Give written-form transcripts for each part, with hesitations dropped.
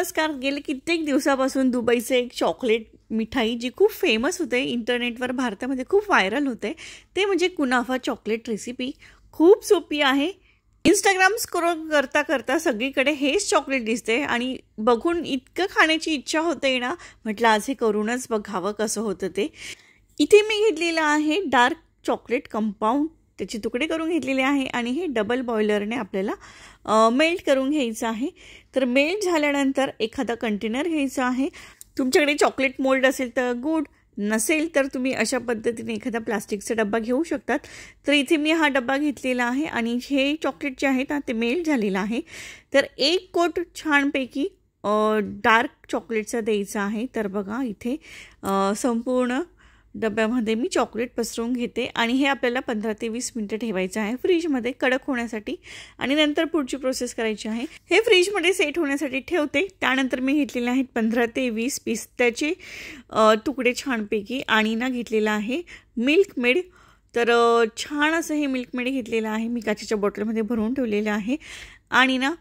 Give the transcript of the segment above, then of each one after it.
नमस्कार. गेले कित्येक दिवसापासून दुबईचे एक चॉकलेट मिठाई जी खूप फेमस होते, इंटरनेटवर भारतामध्ये खूप व्हायरल होते, ते म्हणजे कुनाफा चॉकलेट रेसिपी. खूप सोपी आहे. इंस्टाग्राम स्क्रोल करता करता सगळीकडे हेच चॉकलेट दिसते आणि बघून इतकं खाण्याची इच्छा होते ना, म्हटलं आज हे करूनच बघावं कसं होतं ते. इथे मी घेतलेलं आहे डार्क चॉकलेट कंपाऊंड. त्याचे तुकडे करून घेतलेले आहे आणि हे डबल बॉयलरने आपल्याला मेल्ट करून घ्यायचं आहे. तर मेल्ट झाल्यानंतर एखादा कंटेनर घ्यायचा आहे. तुमच्याकडे चॉकलेट मोल्ड असेल तर गुड, नसेल तर तुम्ही अशा पद्धतीने एखादा प्लास्टिकचा डब्बा घेऊ शकतात. तर इथे मी हा डब्बा घेतलेला आहे आणि हे चॉकलेट जे आहे ना ते मेल्ट झालेलं आहे. तर एक कोट छानपैकी डार्क चॉकलेटचा द्यायचा आहे. तर बघा इथे संपूर्ण डब्यामध्ये मी चॉकलेट पसरवून घेते आणि हे आपल्याला 15 ते 20 मिनिटं ठेवायचं आहे फ्रीजमध्ये कडक होण्यासाठी आणि नंतर पुढची प्रोसेस करायची आहे. हे फ्रीजमध्ये सेट होण्यासाठी ठेवते. त्यानंतर मी घेतलेले आहेत 15 ते 20 पिस्त्याचे तुकडे छानपैकी आणि ना घेतलेला आहे मिल्क मेड. तर छान असं हे मिल्क मेड घेतलेलं आहे. मी काचेच्या बॉटलमध्ये भरून ठेवलेलं आहे आणि ना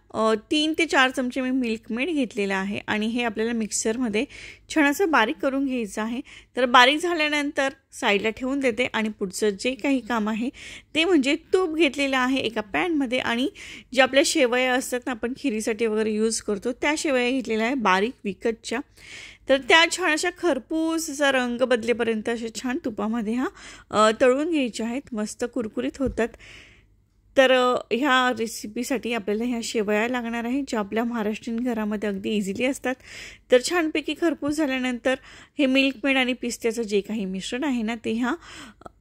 3 ते 4 चमचे मी मिल्क मेड घेतलेलं आहे आणि हे आपल्याला मिक्सरमध्ये छान असं बारीक करून घ्यायचं आहे. तर बारीक झाल्यानंतर साईडला ठेवून देते आणि पुढचं जे काही काम आहे ते म्हणजे तूप घेतलेलं आहे एका पॅनमध्ये आणि जे आपल्या शेवया असतात ना आपण खिरीसाठी वगैरे यूज करतो त्या शेवया घेतलेल्या आहे बारीक विकतच्या. तर त्या छान अशा खरपूस असा रंग बदलेपर्यंत असे छान तुपामध्ये तळून घ्यायचे आहेत. मस्त कुरकुरीत होतात. तर ह्या रेसिपीसाठी आपल्याला ह्या शेवया लागणार आहे ज्या आपल्या महाराष्ट्रीयन घरामध्ये अगदी इझिली असतात. तर छानपैकी खरपूस झाल्यानंतर हे मिल्क मेड आणि पिस्त्याचं जे काही मिश्रण आहे ना ते ह्या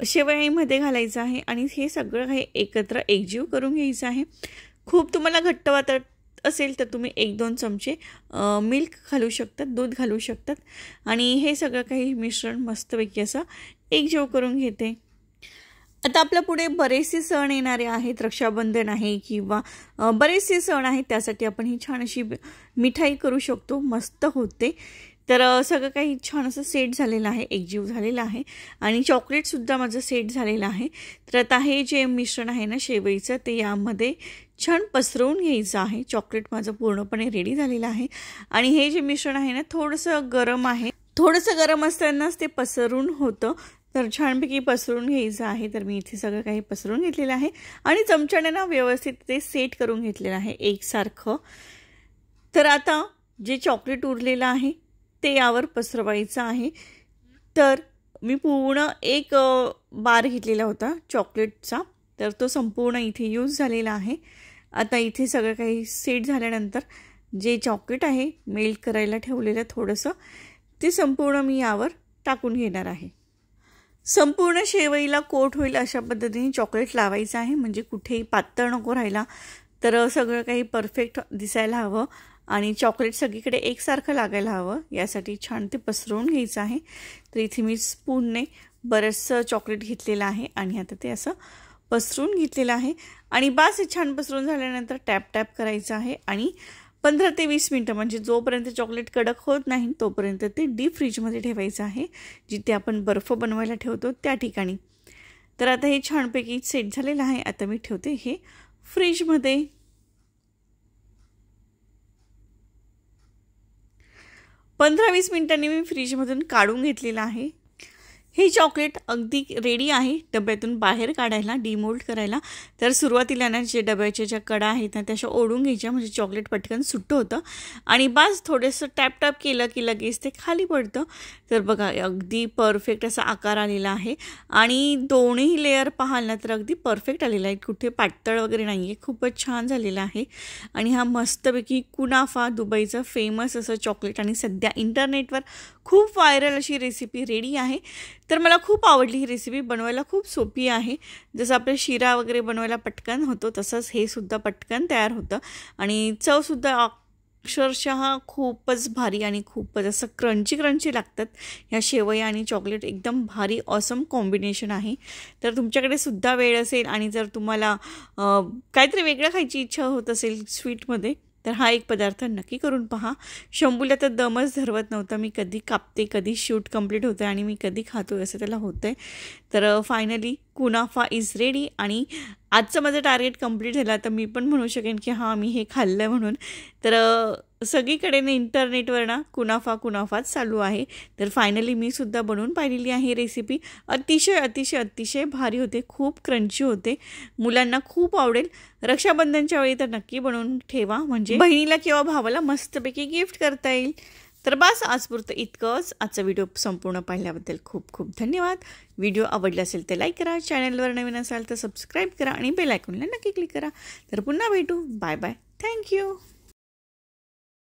शेवयामध्ये घालायचं आहे आणि हे सगळं काही एकत्र एकजीव करून घ्यायचं आहे. खूप तुम्हाला घट्ट वाटत असेल तर तुम्ही 1-2 चमचे मिल्क घालू शकतात, दूध घालू शकतात आणि हे सगळं काही मिश्रण मस्तपैकी असं एकजीव करून घेते. आता आपल्या पुढे बरेचसे सण येणारे आहेत. रक्षाबंधन आहे किंवा बरेचसे सण आहेत. त्यासाठी आपण ही छान अशी मिठाई करू शकतो. मस्त होते. तर सगळं काही छान असं सेट झालेलं आहे, एकजीव झालेलं आहे आणि चॉकलेटसुद्धा माझं सेट झालेलं आहे. तर आता हे जे मिश्रण आहे ना शेवईचं ते यामध्ये छान पसरवून घ्यायचं आहे. चॉकलेट माझं पूर्णपणे रेडी झालेलं आहे आणि हे जे मिश्रण आहे ना थोडंसं गरम आहे. थोडंसं गरम असतानाच ते पसरून होतं. तर छानपैकी पसरून घ्यायचं आहे. तर मी इथे सगळं काही पसरून घेतलेलं आहे आणि चमच्याने ना व्यवस्थित ते सेट करून घेतलेलं आहे एकसारखं. तर आता जे चॉकलेट उरलेलं आहे ते यावर पसरवायचं आहे. तर मी पूर्ण एक बार घेतलेला होता चॉकलेटचा. तर तो संपूर्ण इथे यूज झालेला आहे. आता इथे सगळं काही सेट झाल्यानंतर जे चॉकलेट आहे मेल्ट करायला ठेवलेलं थोडंसं ते संपूर्ण मी यावर टाकून घेणार आहे. संपूर्ण शेवईला कोट होईल अशा पद्धतीने चॉकलेट लावायचं आहे म्हणजे कुठेही पातळ नको राहायला. तर सगळं काही परफेक्ट दिसायला हवं आणि चॉकलेट सगळीकडे एकसारखं लागायला हवं यासाठी छान ते पसरवून घ्यायचं आहे. तर इथे मी स्पूनने बरंचसं चॉकलेट घेतलेलं आहे आणि आता ते असं पसरून घेतलेलं आहे आणि बास हे छान पसरून झाल्यानंतर टॅप करायचं आहे आणि 15 ते 20 मिनटं म्हणजे जोपर्यंत चॉकलेट कडक होत नाही तोपर्यंत ते डीप फ्रीजमध्ये ठेवायचं आहे जिथे आपण बर्फ बनवायला ठेवतो त्या ठिकाणी. तर आता हे छानपैकी सेट झालेलं आहे. आता मी ठेवते हे फ्रीजमध्ये. 15-20 मिनिटांनी मी फ्रीजमधून काढून घेतलेलं आहे. हे चॉकलेट अगदी रेडी आहे डब्यातून बाहेर काढायला, डिमोल्ड करायला. तर सुरुवातीला ना जे डब्याच्या ज्या कडा आहेत ना त्या अशा ओढून घ्यायच्या म्हणजे चॉकलेट पटकन सुट्टं होतं आणि बास थोडंसं टॅप केलं की लगेच ते खाली पडतं. तर बघा अगदी परफेक्ट असा आकार आलेला आहे आणि दोन्ही लेअर पाहाल ना तर अगदी परफेक्ट आलेला आहे. कुठे पातळ वगैरे नाही आहे. खूपच छान झालेला आहे आणि हा मस्तपैकी कुनाफा दुबईचं फेमस असं चॉकलेट आणि सध्या इंटरनेटवर खूप व्हायरल अशी रेसिपी रेडी आहे. तर मला खूप आवडली ही रेसिपी. बनवायला खूप सोपी आहे. जसं आपल्या शिरा वगैरे बनवायला पटकन होतो तसंच हे सुद्धा पटकन तयार होतं आणि चवसुद्धा अक्षरशः खूपच भारी आणि खूपच असं क्रंची लागतात. ह्या शेवया आणि चॉकलेट एकदम भारी ऑसम कॉम्बिनेशन आहे. तर तुमच्याकडे सुद्धा वेळ असेल आणि जर तुम्हाला काहीतरी वेगळं खायची इच्छा होत असेल स्वीटमध्ये तर हा एक पदार्थ नक्की करून पहा. शंभूला तर दमच धरवत नव्हता. मी कधी कापते, कधी शूट कंप्लीट होतं आणि मी कधी खातो असं त्याला होतं आहे. तर फायनली कुनाफा इज रेडी. आणि आजचं माझं टार्गेट कंप्लीट झालं. तर मी पण म्हणू शकेन की हां, मी हे खाल्लं म्हणून. तर सगळीकडे इंटरनेटवर कुनाफाच चालू आहे. तर फायनली मी सुद्धा बनवून पाहिलेली आहे रेसिपी. अतिशय अतिशय अतिशय भारी होते, खूप क्रंची होते, मुलांना खूप आवडेल. रक्षाबंधनच्या वेळी तर नक्की बनवून ठेवा, म्हणजे बहिणीला किंवा भावाला मस्तपैकी गिफ्ट करता येईल. तर बस आजपुरतं इतकंच. आजचा व्हिडिओ संपूर्ण पाहिल्याबद्दल खूप खूप धन्यवाद. व्हिडिओ आवडला असेल तर लाईक करा, चॅनलवर नवीन असाल तर सबस्क्राईब करा आणि बेल आयकॉनला नक्की क्लिक करा. तर पुन्हा भेटू. Bye bye. थँक्यू.